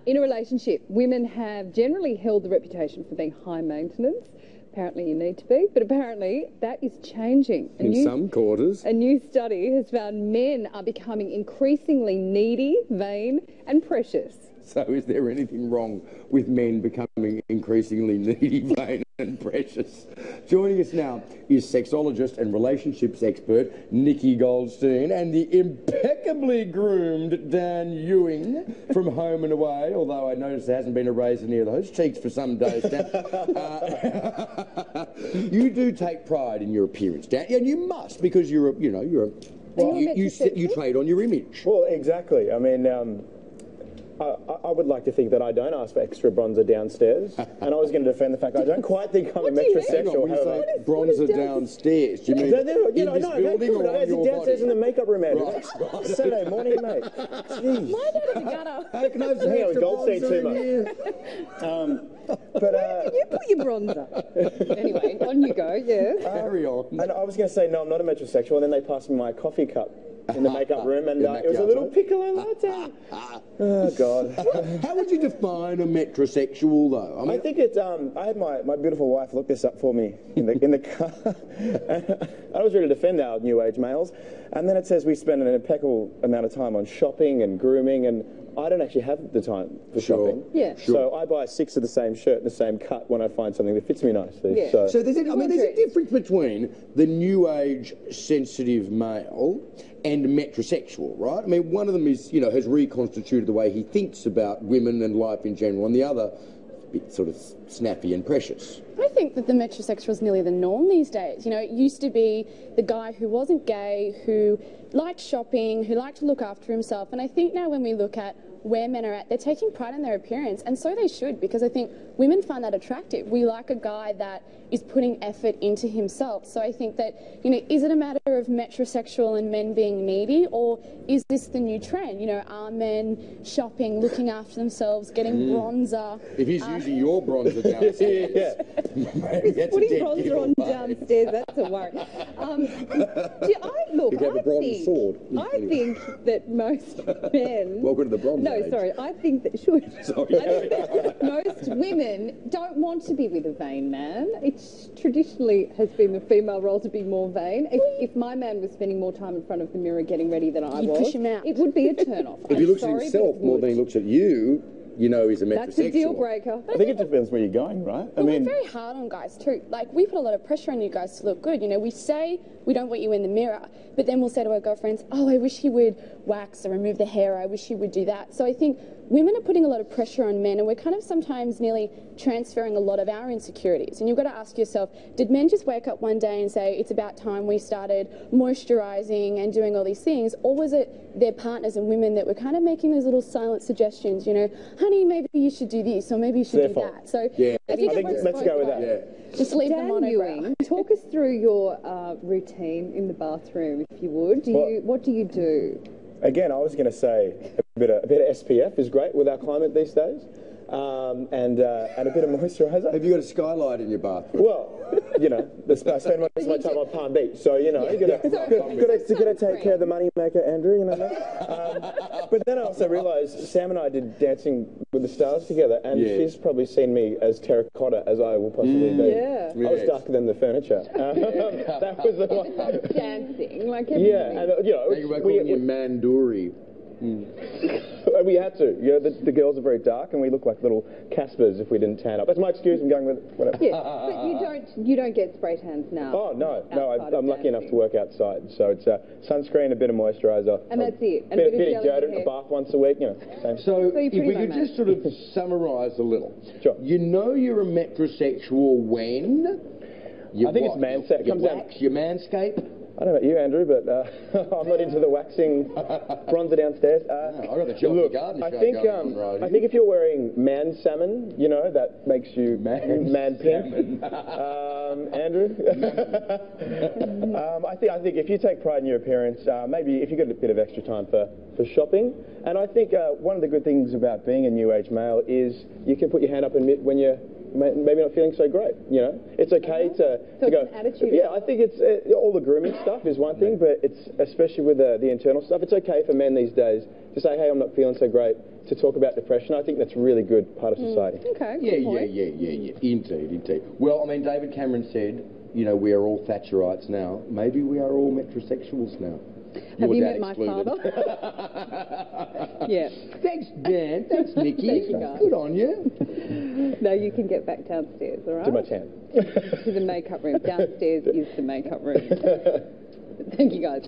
In a relationship, women have generally held the reputation for being high maintenance. Apparently you need to be, but apparently that is changing. In some quarters. A new study has found men are becoming increasingly needy, vain and precious. So is there anything wrong with men becoming increasingly needy, vain and precious? Joining us now is sexologist and relationships expert Nikki Goldstein and the impeccably groomed Dan Ewing from Home and Away, although I notice there hasn't been a razor near those cheeks for some days, Dan. You do take pride in your appearance, Dan, and you must, because you're a, you trade on your image. Well, exactly. I mean, I would like to think that I don't ask for extra bronzer downstairs, and I was going to defend the fact I don't quite think I'm a metrosexual. When you say bronzer downstairs, do you mean in this building or on your downstairs body? In the makeup room, Andrew. Right. Saturday morning, mate. Jeez. Why down in the gutter? Hey, can I have some I think I was extra Goldstein bronzer too in much. here? Where did you put your bronzer? Anyway, on you go, yes. Carry on. And I was going to say, no, I'm not a metrosexual, and then they passed me my coffee cup in the makeup room, and it was a little piccolo latte. Oh, God. How would you define a metrosexual, though? I mean, I think it's, I had my beautiful wife look this up for me in the car. And I was ready to defend our new age males. And then it says we spend an impeccable amount of time on shopping and grooming, and I don't actually have the time for shopping. Yeah. So I buy 6 of the same shirt and the same cut when I find something that fits me nicely. Yeah. So there's a difference between the new age sensitive male and metrosexual, right? I mean, one of them is, has reconstituted the way he thinks about women and life in general, and the other bit sort of snappy and precious. I think that the metrosexual is nearly the norm these days. It used to be the guy who wasn't gay, who liked shopping, who liked to look after himself. And I think now when we look at where men are at, they're taking pride in their appearance, and so they should, because I think women find that attractive. We like a guy that is putting effort into himself. So I think that, is it a matter of metrosexual and men being needy, or is this the new trend? Are men shopping, looking after themselves, getting bronzer? If he's using your bronzer downstairs, maybe that's Putting a dead bronzer on downstairs, that's a worry. I think that most men... Welcome to the bronzer age. Sorry, I think that... Sorry. Sorry. I think that most women don't want to be with a vain man. It traditionally has been the female role to be more vain. If my man was spending more time in front of the mirror getting ready than I was, push him out. It would be a turn-off. If he looks at himself more than he looks at you, he's a metrosexual. That's a deal breaker. I think it depends where you're going, right? We're very hard on guys too. Like, we put a lot of pressure on you guys to look good. We say we don't want you in the mirror, but then we'll say to our girlfriends, oh, I wish he would wax or remove the hair. I wish he would do that. So I think women are putting a lot of pressure on men, and we're kind of sometimes nearly transferring a lot of our insecurities. And you've got to ask yourself, did men just wake up one day and say, it's about time we started moisturising and doing all these things? Or was it their partners and women that were kind of making those little silent suggestions, honey, maybe you should do this, or maybe you should do that. So yeah, I think let's go with that. Yeah. Just leave Dan them on Ewing, talk us through your routine in the bathroom, if you would. What do you do? Again, I was going to say a bit of SPF is great with our climate these days, and a bit of moisturiser. Have you got a skylight in your bathroom? Well, I spend most of my time on Palm Beach, so you got to take care of the money maker, Andrew. But then I also realised Sam and I did Dancing with the Stars together, and she's probably seen me as terracotta as I will possibly be. Yeah. I was darker than the furniture. That was the one. Dancing like everything. Yeah, and you were calling you Manduri. We had to. The girls are very dark, and we look like little Caspers if we didn't tan up. That's my excuse. I'm going with it. Whatever. Yeah, but you don't get spray tans now. Oh no, I'm lucky enough to work outside, so it's sunscreen, a bit of moisturiser, and that's it. A bit of deodorant, a bath once a week. Same. So if we could just sort of summarise a little. Sure. You're a metrosexual when I think it's manscape. You manscape. I don't know about you, Andrew, but I'm not into the waxing bronzer downstairs. I got the Chelsea Garden show going on right I think if you're wearing man salmon, that makes you man pimp. Andrew? I think if you take pride in your appearance, maybe if you've got a bit of extra time for shopping, and I think one of the good things about being a new age male is you can put your hand up and admit when you're maybe not feeling so great. It's okay to go. An attitude. Yeah, I think it's all the grooming stuff is one thing, but it's especially with the internal stuff. It's okay for men these days to say, hey, I'm not feeling so great. to talk about depression. I think that's a really good part of society. Okay. Yeah. Indeed. Well, I mean, David Cameron said, you know, we are all Thatcherites now. Maybe we are all metrosexuals now. Have Your you dad met my excluded. father? Yeah. Thanks, Dan. Thanks, Nikki. Thank you, guys. Good on you. No, you can get back downstairs, all right? To my tan. To the makeup room. Downstairs is the makeup room. Thank you, guys.